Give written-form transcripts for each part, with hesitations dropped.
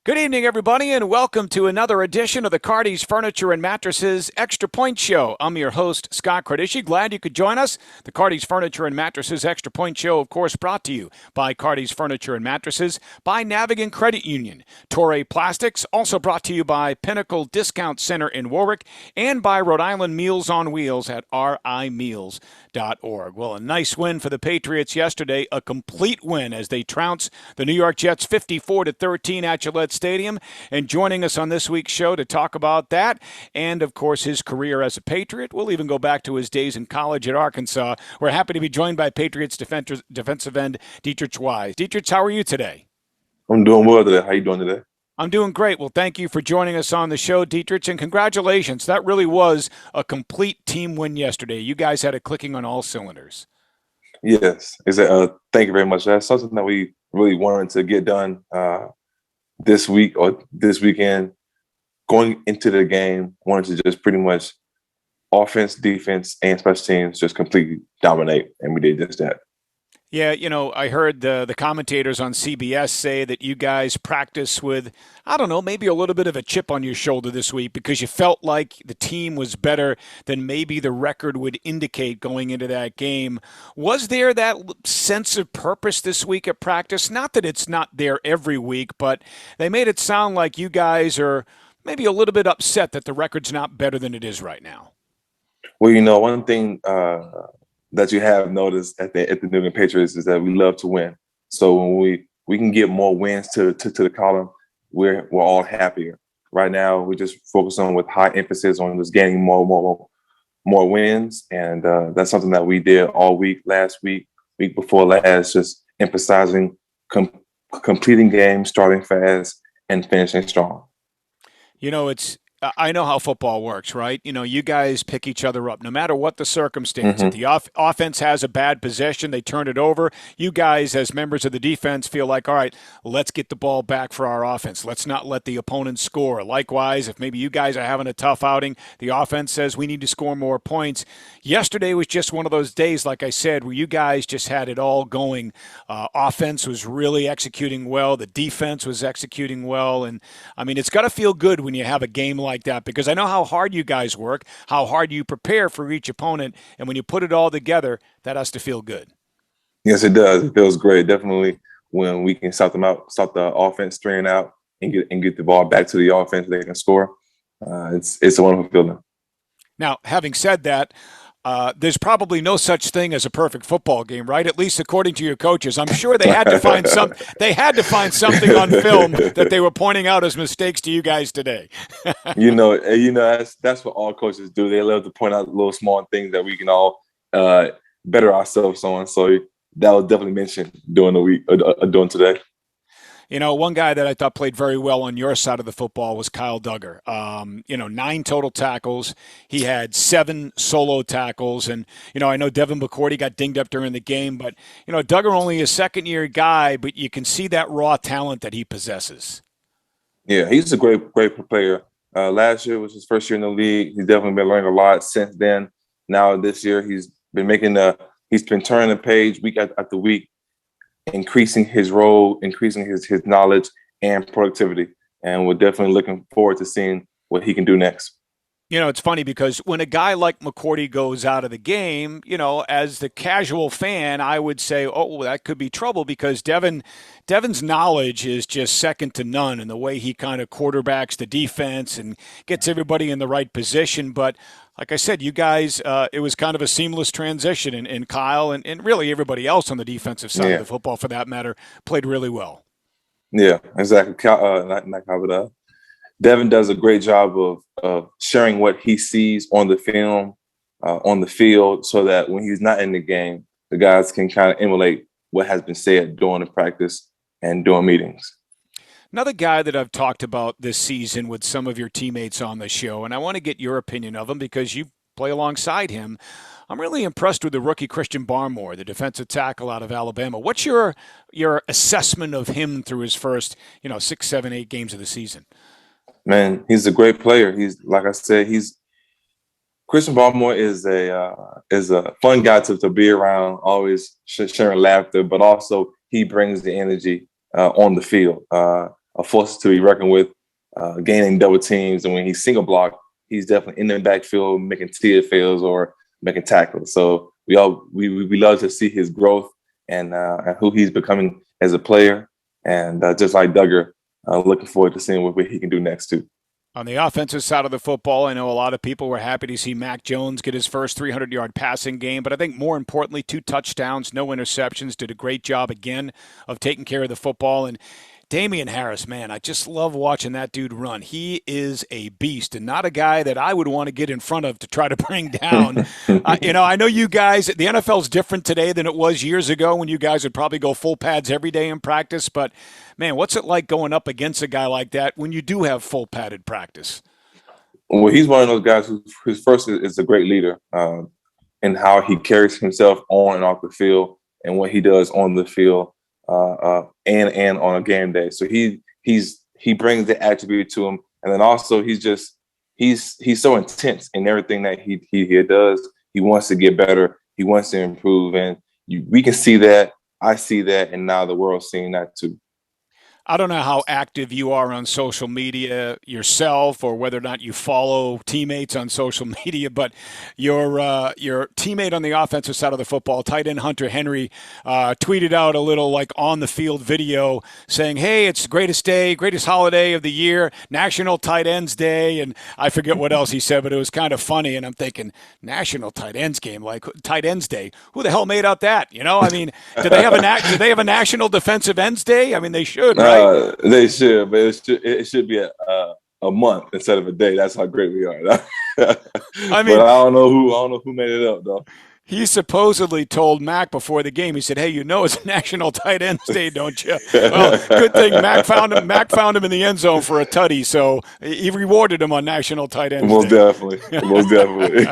Good evening, everybody, and welcome to another edition of the Cardi's Furniture and Mattresses Extra Point Show. I'm your host, Scott Cordischi. Glad you could join us. The Cardi's Furniture and Mattresses Extra Point Show, of course, brought to you by Cardi's Furniture and Mattresses, by Navigant Credit Union, Torrey Plastics, also brought to you by Pinnacle Discount Center in Warwick, and by Rhode Island Meals on Wheels at rimeals.org. Well, a nice win for the Patriots yesterday, a complete win as they trounce the New York Jets 54-13 at Gillette Stadium. And joining us on this week's show to talk about that and, of course, his career as a Patriot. We'll even go back to his days in college at Arkansas. We're happy to be joined by Patriots defensive end Deatrich Wise. Deatrich, how are you today? I'm doing well today. How you doing today? I'm doing great. Well, thank you for joining us on the show, Deatrich, and congratulations. That really was a complete team win yesterday. You guys had it clicking on all cylinders. Yes. Thank you very much. That's something that we really wanted to get done this week or this weekend. Going into the game, wanted to just pretty much offense, defense, and special teams just completely dominate, and we did just that. Yeah, I heard the commentators on CBS say that you guys practice with, I don't know, maybe a little bit of a chip on your shoulder this week because you felt like the team was better than maybe the record would indicate going into that game. Was there that sense of purpose this week at practice? Not that it's not there every week, but they made it sound like you guys are maybe a little bit upset that the record's not better than it is right now. Well, one thing that you have noticed at the New England Patriots is that we love to win. So when we can get more wins to the column, we're all happier. Right now, we just focus on with high emphasis on just gaining more wins, and that's something that we did all week, last week, week before last, just emphasizing completing games, starting fast, and finishing strong. I know how football works, right? You guys pick each other up no matter what the circumstance. If Mm-hmm. the offense has a bad possession, they turn it over. You guys, as members of the defense, feel like, all right, let's get the ball back for our offense. Let's not let the opponent score. Likewise, if maybe you guys are having a tough outing, the offense says we need to score more points. Yesterday was just one of those days, like I said, where you guys just had it all going. Offense was really executing well. The defense was executing well. And, it's got to feel good when you have a game like that, because I know how hard you guys work, how hard you prepare for each opponent, and when you put it all together, that has to feel good. Yes, it does. It feels great. Definitely when we can stop the offense straying out and get the ball back to the offense, they can score. It's a wonderful feeling. Now, having said that, there's probably no such thing as a perfect football game, right? At least according to your coaches. I'm sure they had to find They had to find something on film that they were pointing out as mistakes to you guys today. That's what all coaches do. They love to point out little small things that we can all better ourselves on. So that was definitely mentioned during the week, during today. One guy that I thought played very well on your side of the football was Kyle Duggar. 9 total tackles. He had 7 solo tackles. And, I know Devin McCourty got dinged up during the game, but, Duggar only a second-year guy, but you can see that raw talent that he possesses. Yeah, he's a great player. Last year was his first year in the league. He's definitely been learning a lot since then. Now this year he's been turning the page week after week, increasing his role, increasing his knowledge and productivity. And we're definitely looking forward to seeing what he can do next. It's funny because when a guy like McCourty goes out of the game, as the casual fan, I would say, oh, that could be trouble because Devin's knowledge is just second to none in the way he kind of quarterbacks the defense and gets everybody in the right position. But like I said, you guys, it was kind of a seamless transition, and Kyle and really everybody else on the defensive side of the football, for that matter, played really well. Yeah, exactly. Not Kyle, but Devin does a great job of sharing what he sees on the film, on the field, so that when he's not in the game, the guys can kind of emulate what has been said during the practice and during meetings. Another guy that I've talked about this season with some of your teammates on the show, and I want to get your opinion of him because you play alongside him. I'm really impressed with the rookie Christian Barmore, the defensive tackle out of Alabama. What's your assessment of him through his first, 6, 7, 8 games of the season? Man, he's a great player. He's, like I said, Christian Baltimore is a fun guy to be around, always sharing laughter, but also he brings the energy on the field. a force to be reckoned with, gaining double teams. And when he's single block, he's definitely in the backfield making TFLs or making tackles. So we love to see his growth and who he's becoming as a player. And just like Duggar, looking forward to seeing what he can do next too. On the offensive side of the football, I know a lot of people were happy to see Mac Jones get his first 300-yard passing game, but I think more importantly, 2 touchdowns, no interceptions, did a great job again of taking care of the football. And Damian Harris, man, I just love watching that dude run. He is a beast and not a guy that I would want to get in front of to try to bring down. I know you guys, the NFL's different today than it was years ago when you guys would probably go full pads every day in practice. But, man, what's it like going up against a guy like that when you do have full padded practice? Well, he's one of those guys who's first is a great leader in how he carries himself on and off the field and what he does on the field. And on a game day. So he brings the attribute to him. And then also he's so intense in everything that he does. He wants to get better. He wants to improve. And we can see that. I see that. And now the world's seeing that too. I don't know how active you are on social media yourself or whether or not you follow teammates on social media, but your teammate on the offensive side of the football, tight end Hunter Henry, tweeted out a little like on the field video saying, hey, it's the greatest day, greatest holiday of the year, National Tight Ends Day. And I forget what else he said, but it was kind of funny. And I'm thinking, National Tight Ends Game, like Tight Ends Day. Who the hell made out that? I mean, do they have a National Defensive Ends Day? I mean, they should, right? They should, but it should be a month instead of a day. That's how great we are. I mean, but I don't know who made it up though. He supposedly told Mac before the game. He said, "Hey, it's National Tight Ends Day, don't you?" Well, good thing Mac found him. Mac found him in the end zone for a tutty, so he rewarded him on National Tight Ends Day. Most definitely.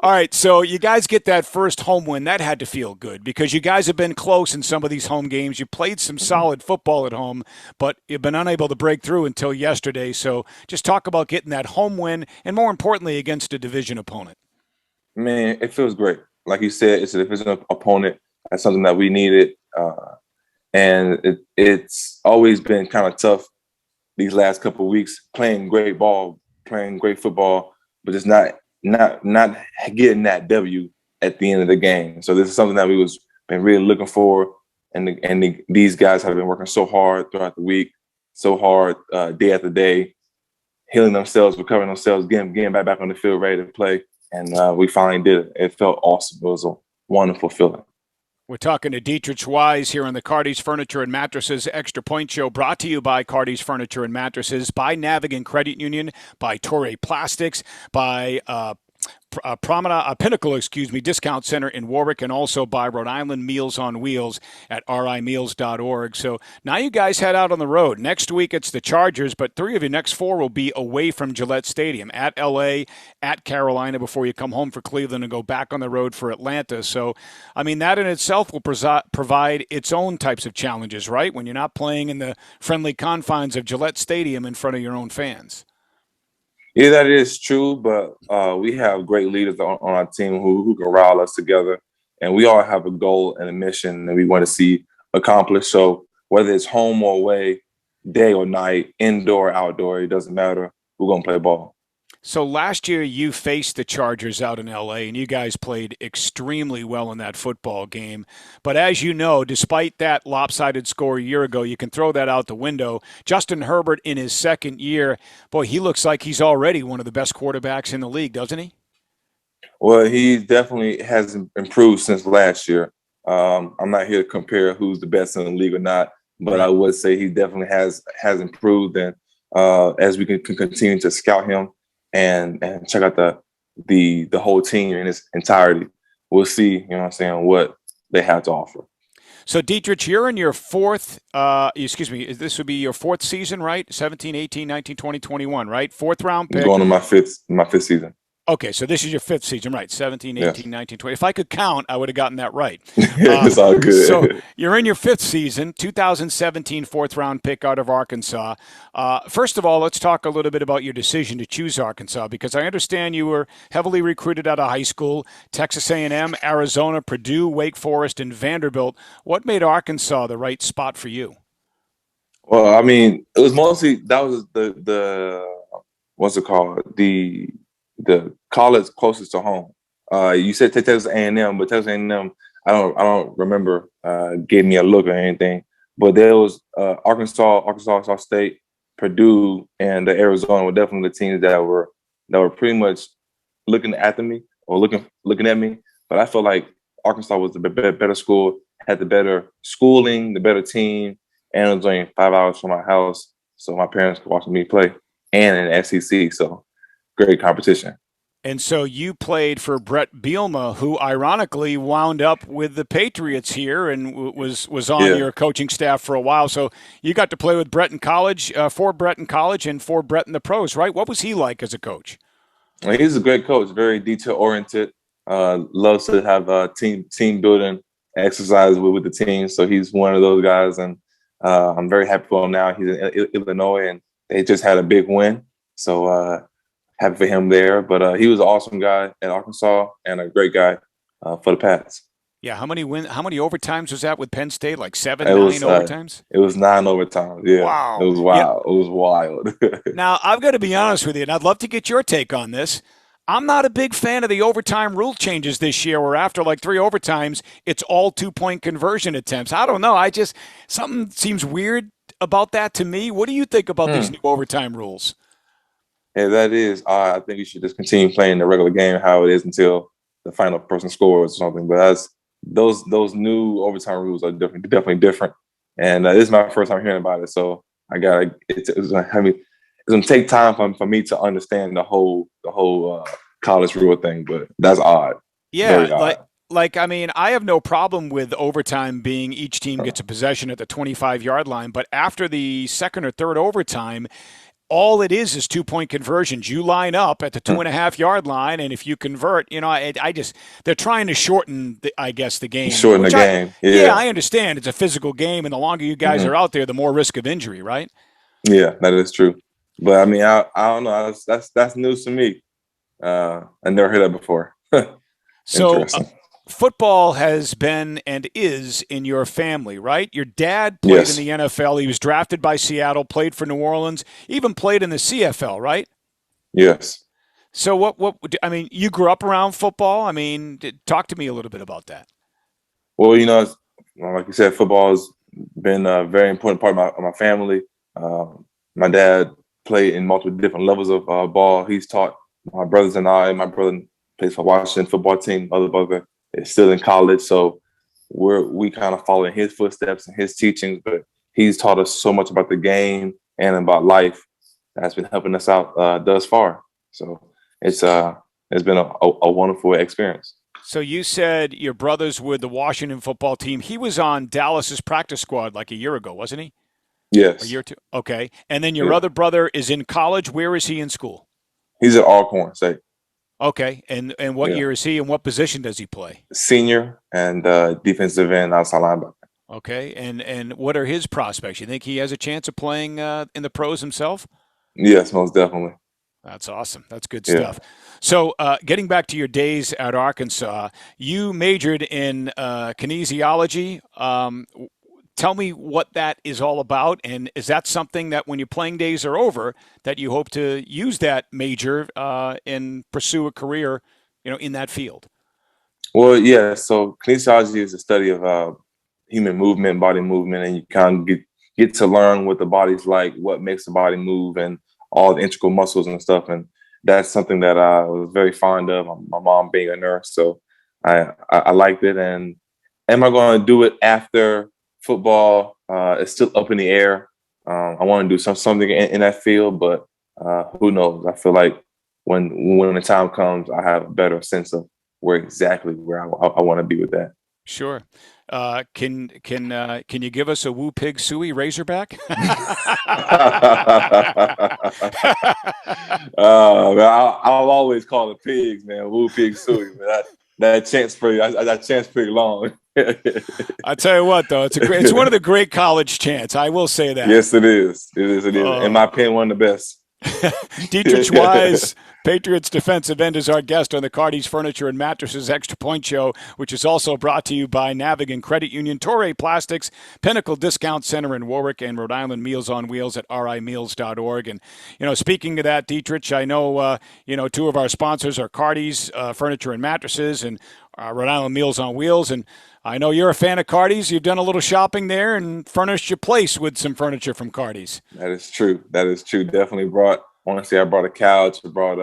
All right, so you guys get that first home win. That had to feel good because you guys have been close in some of these home games. You played some solid football at home, but you've been unable to break through until yesterday. So just talk about getting that home win, and more importantly, against a division opponent. Man, it feels great. Like you said, it's a division opponent. That's something that we needed. And it's always been kind of tough these last couple of weeks, playing great ball, playing great football, but just not getting that W at the end of the game. So this is something that we been really looking for. And these guys have been working so hard throughout the week, so hard day after day, healing themselves, recovering themselves, getting back on the field, ready to play. And we finally did it. It felt awesome. It was a wonderful feeling. We're talking to Deatrich Wise here on the Cardi's Furniture and Mattresses Extra Point Show, brought to you by Cardi's Furniture and Mattresses, by Navigan Credit Union, by Torrey Plastics, by Pinnacle, Discount Center in Warwick, and also by Rhode Island Meals on Wheels at rimeals.org. So now you guys head out on the road. Next week it's the Chargers, but 3 of your next 4 will be away from Gillette Stadium, at L.A., at Carolina, before you come home for Cleveland and go back on the road for Atlanta. So, I mean, that in itself will provide its own types of challenges, right? When you're not playing in the friendly confines of Gillette Stadium in front of your own fans. Yeah, that is true, but we have great leaders on our team who can rile us together, and we all have a goal and a mission that we want to see accomplished. So whether it's home or away, day or night, indoor, outdoor, it doesn't matter. We're going to play ball. So last year you faced the Chargers out in L.A., and you guys played extremely well in that football game. But as you know, despite that lopsided score a year ago, you can throw that out the window. Justin Herbert in his second year, boy, he looks like he's already one of the best quarterbacks in the league, doesn't he? Well, he definitely has improved since last year. I'm not here to compare who's the best in the league or not, but I would say he definitely has improved. And as we can continue to scout him, and check out the whole team in its entirety, we'll see, what they have to offer. So, Deatrich, you're in your fourth, this would be your fourth season, right? 17, 18, 19, 20, 21, right? Fourth round pick. I'm going to my fifth season. Okay, so this is your fifth season, right? 17, 18, yeah. 19, 20. If I could count, I would have gotten that right. It's all good. So you're in your fifth season, 2017 fourth-round pick out of Arkansas. First of all, let's talk a little bit about your decision to choose Arkansas, because I understand you were heavily recruited out of high school, Texas A&M, Arizona, Purdue, Wake Forest, and Vanderbilt. What made Arkansas the right spot for you? Well, I mean, it was mostly that was the what's it called, the college closest to home. You said Texas A&M, but Texas A&M, I don't remember gave me a look or anything. But there was Arkansas State, Purdue, and Arizona were definitely the teams that were pretty much looking after me or looking at me. But I feel like Arkansas was the better school, had the better schooling, the better team, and it was only 5 hours from my house, so my parents could watch me play, and in the SEC. So great competition. And so you played for Brett Bielema, who ironically wound up with the Patriots here and was on Yeah, your coaching staff for a while. So you got to play with Brett in college, for Brett in college, and for Brett in the pros, right? What was he like as a coach? and he's a great coach, very detail oriented. Loves to have team building exercise with the team. So he's one of those guys, and I'm very happy for him now. He's in Illinois, and they just had a big win. So happy for him there. But he was an awesome guy at Arkansas and a great guy for the Pats. Yeah, how many How many overtimes was that with Penn State? Like seven, It nine was overtimes? it was 9 overtimes. Yeah, it Wow. was Yeah. wild. It was wild. Now I've got to be honest with you, and I'd love to get your take on this. I'm not a big fan of the overtime rule changes this year, where after like three overtimes, it's all 2 point conversion attempts. I don't know. I just something seems weird about that to me. What do you think about these Hmm. new overtime rules? Yeah, that is. I think you should just continue playing the regular game how it is until the final person scores or something. But that's those new overtime rules are definitely different. And this is my first time hearing about it, so I got it's gonna have me. It's gonna take time for me to understand the whole college rule thing. But that's odd, Yeah, very odd. I mean, I have no problem with overtime being each team gets a possession at the 25-yard line, but after the second or third overtime, all it is 2 point conversions. You line up at the 2.5 yard line, and if you convert, I just they're trying to shorten, I guess, the game there. Shorten the Which game. yeah, Yeah, I understand. It's a physical game, and the longer you guys hmm are out there, the more risk of injury, right? yeah, that is true. But I mean, I don't know. That's news to me. I never heard that before. So, Interesting. football has been and is in your family, right? Your dad played in Yes. the NFL. He was drafted by Seattle, played for New Orleans, even played in the CFL, right? Yes. So, I mean, you grew up around football. I mean, talk to me a little bit about that. Well, like you said, football has been a very important part of my family. My dad played in multiple different levels of ball. He's taught my brothers and I. My brother plays for Washington football team. Other brother is still in college, so we kind of follow in his footsteps and his teachings. But he's taught us so much about the game and about life that's been helping us out thus far. So it's been a wonderful experience. So, you said your brother's with the Washington football team. He was on Dallas's practice squad like a year ago, wasn't he? A Yes. year or two. Okay. And then your Yeah. other brother is in college. Where is he in school? He's at Alcorn State. Okay. And what Yeah. year is he and what position does he play? Senior and defensive end outside linebacker. Okay. And what are his prospects? You think he has a chance of playing in the pros himself? Yes, most definitely. That's awesome. That's good Yeah. stuff. So, getting back to your days at Arkansas, you majored in kinesiology. Tell me what that is all about, and is that something that, when your playing days are over, that you hope to use that major and pursue a career, in that field? Well, yeah. So kinesiology is the study of human movement, body movement, and you kind of get to learn what the body's like, what makes the body move, and all the integral muscles and stuff. And that's something that I was very fond of. My mom being a nurse, so I liked it. And am I going to do it after football? It's still up in the air. I want to do something in that field, but who knows? I feel like when the time comes, I have a better sense of where I want to be with that. Sure. Can you give us a Woo Pig Suey Razorback? Man, I'll always call the pigs, man. Woo pig suey, man. That chance pretty long. I tell you what, though, it's one of the great college chants. I will say that. Yes, it is. It is. It is. In my opinion, one of the best. Dietrich Wise Patriots defensive end is our guest on the Cardi's Furniture and Mattresses Extra Point Show, which is also brought to you by Navigan Credit Union, Torrey Plastics, Pinnacle Discount Center in Warwick, and Rhode Island Meals on Wheels at rimeals.org. And, speaking of that, Deatrich, I know, two of our sponsors are Cardi's Furniture and Mattresses and Rhode Island Meals on Wheels. And I know you're a fan of Cardi's. You've done a little shopping there and furnished your place with some furniture from Cardi's. That is true. Definitely brought. Honestly, I brought a couch. I brought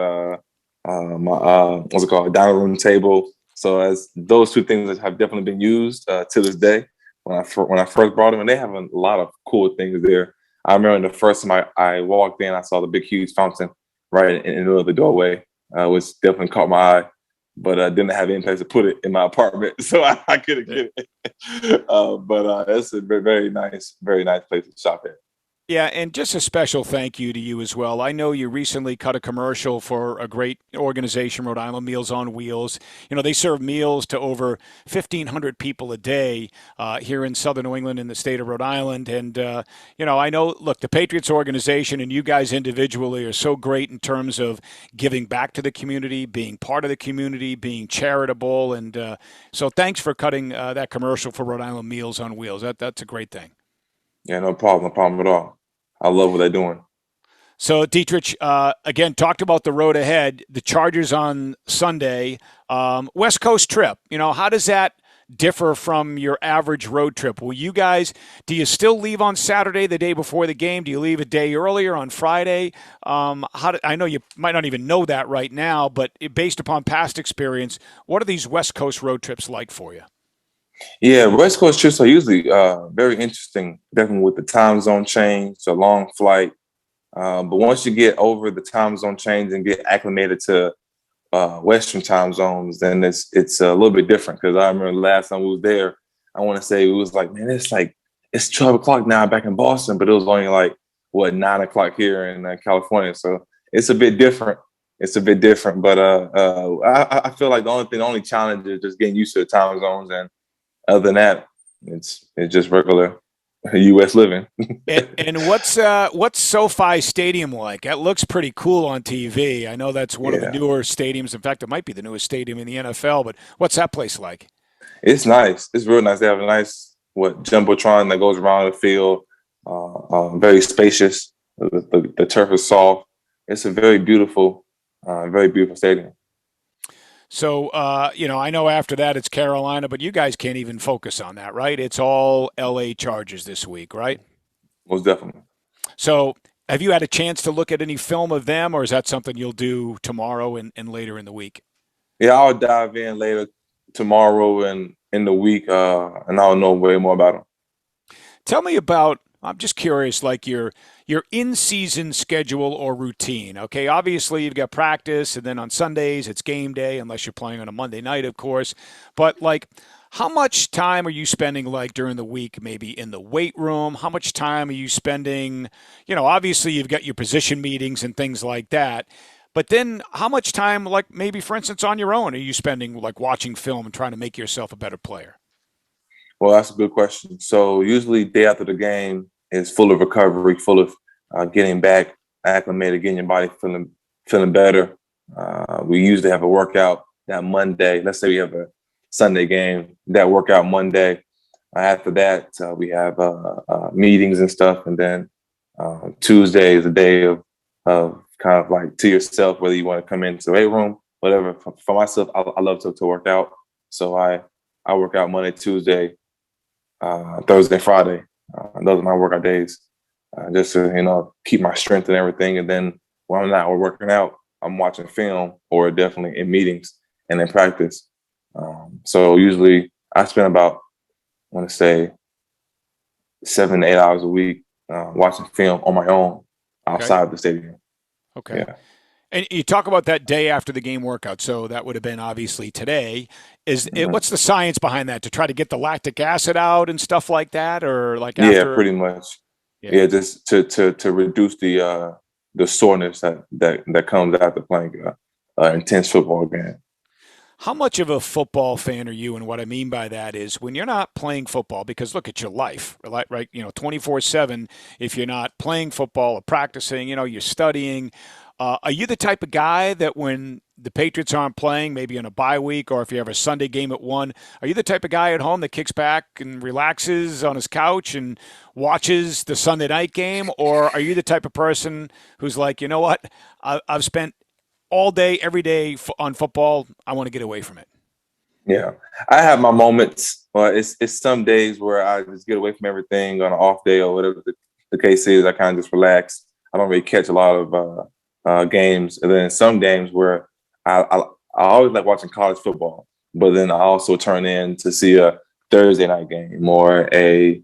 my what's it called, a dining room table. So as those two things that have definitely been used to this day. When I first brought them, and they have a lot of cool things there. I remember the first time I walked in, I saw the big, huge fountain right in the middle of the doorway, which definitely caught my eye. But I didn't have any place to put it in my apartment, so I couldn't get it. But it's a very nice place to shop at. Yeah, and just a special thank you to you as well. I know you recently cut a commercial for a great organization, Rhode Island Meals on Wheels. They serve meals to over 1,500 people a day here in southern New England in the state of Rhode Island. And, I know, look, the Patriots organization and you guys individually are so great in terms of giving back to the community, being part of the community, being charitable. And so thanks for cutting that commercial for Rhode Island Meals on Wheels. That's a great thing. Yeah, no problem at all. I love what they're doing. So, Deatrich, again, talked about the road ahead, the Chargers on Sunday, West Coast trip. How does that differ from your average road trip? Do you still leave on Saturday, the day before the game? Do you leave a day earlier on Friday? I know you might not even know that right now, but based upon past experience, what are these West Coast road trips like for you? Yeah, West Coast trips are usually very interesting, definitely with the time zone change, a long flight. But once you get over the time zone change and get acclimated to Western time zones, then it's a little bit different. Because I remember the last time we was there, I want to say it was like, man, it's 12 o'clock now back in Boston, but it was only 9 o'clock here in California. So it's a bit different. But I feel like the only challenge is just getting used to the time zones, and other than that, it's just regular U.S. living. and what's SoFi Stadium like? It looks pretty cool on TV. I know that's one of the newer stadiums. In fact, it might be the newest stadium in the NFL. But what's that place like? It's nice. It's real nice. They have a nice jumbotron that goes around the field. Very spacious. The turf is soft. It's a very beautiful stadium. So, I know after that it's Carolina, but you guys can't even focus on that, right? It's all LA Chargers this week, right? Most definitely. So, have you had a chance to look at any film of them, or is that something you'll do tomorrow and later in the week? Yeah, I'll dive in later tomorrow and in the week, and I'll know way more about them. Tell me about, I'm just curious, like your in-season schedule or routine. Okay, obviously you've got practice, and then on Sundays it's game day, unless you're playing on a Monday night, of course. But how much time are you spending during the week, maybe in the weight room? How much time are you spending? Obviously you've got your position meetings and things like that. But then how much time, maybe for instance, on your own, are you spending watching film and trying to make yourself a better player? Well, that's a good question. So usually day after the game is full of recovery, full of getting back acclimated, getting your body feeling better. We usually have a workout that Monday. Let's say we have a Sunday game, that workout Monday. After that, we have meetings and stuff. And then Tuesday is a day of kind of to yourself, whether you want to come into the weight room, whatever. For myself, I love to work out. So I work out Monday, Tuesday, Thursday, Friday. Those are my workout days, just to keep my strength and everything. And then when I'm not working out, I'm watching film or definitely in meetings and in practice. So usually I spend about, I want to say, 7 to 8 hours a week watching film on my own outside of the stadium. Okay. Yeah. And you talk about that day after the game workout, so that would have been obviously today. What's the science behind that? To try to get the lactic acid out and stuff like that, or after? Yeah, pretty much. Yeah, just to reduce the soreness that comes after playing intense football game. How much of a football fan are you? And what I mean by that is when you're not playing football, because look at your life, right? 24/7. If you're not playing football or practicing, you're studying. Are you the type of guy that when the Patriots aren't playing, maybe on a bye week, or if you have a Sunday game at 1, are you the type of guy at home that kicks back and relaxes on his couch and watches the Sunday night game? Or are you the type of person who's like, you know what, I've spent all day, every day on football. I want to get away from it. Yeah, I have my moments. It's some days where I just get away from everything on an off day or whatever the case is. I kind of just relax. I don't really catch a lot of games, and then some games where I always like watching college football, but then I also turn in to see a Thursday night game or a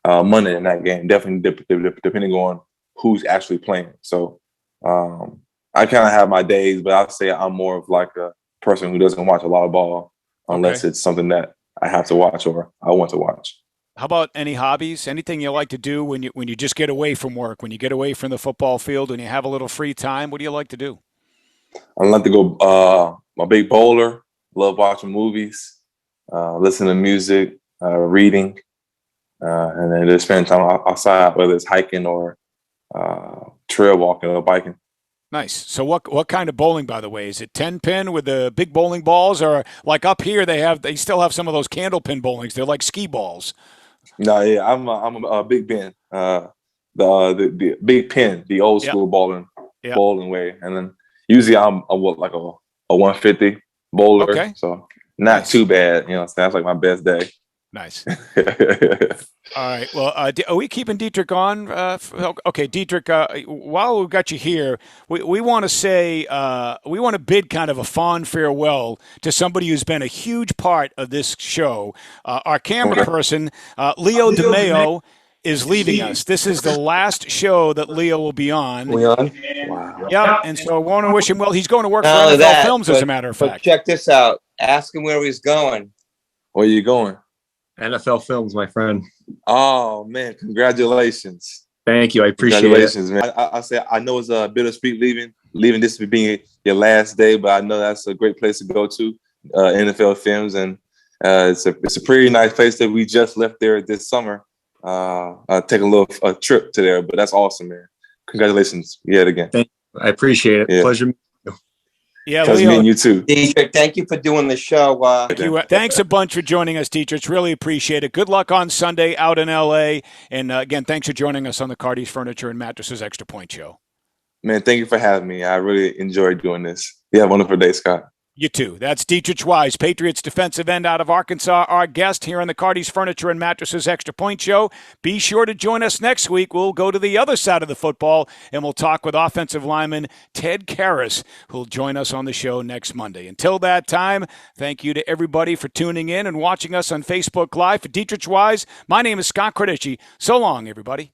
Monday night game. Definitely depending on who's actually playing. So I kind of have my days, but I'll say I'm more of like a person who doesn't watch a lot of ball unless it's something that I have to watch or I want to watch. How about any hobbies? Anything you like to do when you just get away from work, when you get away from the football field, when you have a little free time? What do you like to do? I like to go. I'm a big bowler. Love watching movies, listen to music, reading, and then just spend time outside, whether it's hiking or trail walking or biking. Nice. So what kind of bowling, by the way? Is it 10-pin with the big bowling balls, or like up here they still have some of those candle pin bowlings? They're like skee balls. No, yeah, I'm a big pin. The big pin, the old school bowling way, and then usually I'm like a 150 bowler, Okay. so not too bad. You know, so that's like my best day. Nice. All right. Well, are we keeping Deatrich on? Okay, Deatrich. While we've got you here, we want to say we want to bid kind of a fond farewell to somebody who's been a huge part of this show. Our camera person, Leo DeMeo, is leaving us. This is the last show that Leo will be on. Leon? Wow. Yep. And so I want to wish him well. He's going to work for Not only NFL that, Films, as a matter of fact. check this out. Ask him where he's going. Where you going? NFL Films, my friend. Oh man, congratulations! Thank you. I appreciate Congratulations, it. man. I say I know it's a bittersweet leaving this being your last day, but I know that's a great place to go to, NFL Films, and it's a pretty nice place that we just left there this summer. Take a trip to there, but that's awesome, man. Congratulations yet again. Thank you. I appreciate it. Yeah. Pleasure. Yeah, Because Leo. me and you too. Deatrich, thank you for doing the show. Thanks a bunch for joining us, Deatrich. Really appreciate it. Good luck on Sunday out in L.A. And again, thanks for joining us on the Cardi's Furniture and Mattresses Extra Point Show. Man, thank you for having me. I really enjoyed doing this. You have a wonderful day, Scott. You too. That's Deatrich Wise, Patriots defensive end out of Arkansas, our guest here on the Cardi's Furniture and Mattresses Extra Point Show. Be sure to join us next week. We'll go to the other side of the football, and we'll talk with offensive lineman Ted Karras, who'll join us on the show next Monday. Until that time, thank you to everybody for tuning in and watching us on Facebook Live. For Deatrich Wise, my name is Scott Cordischi. So long, everybody.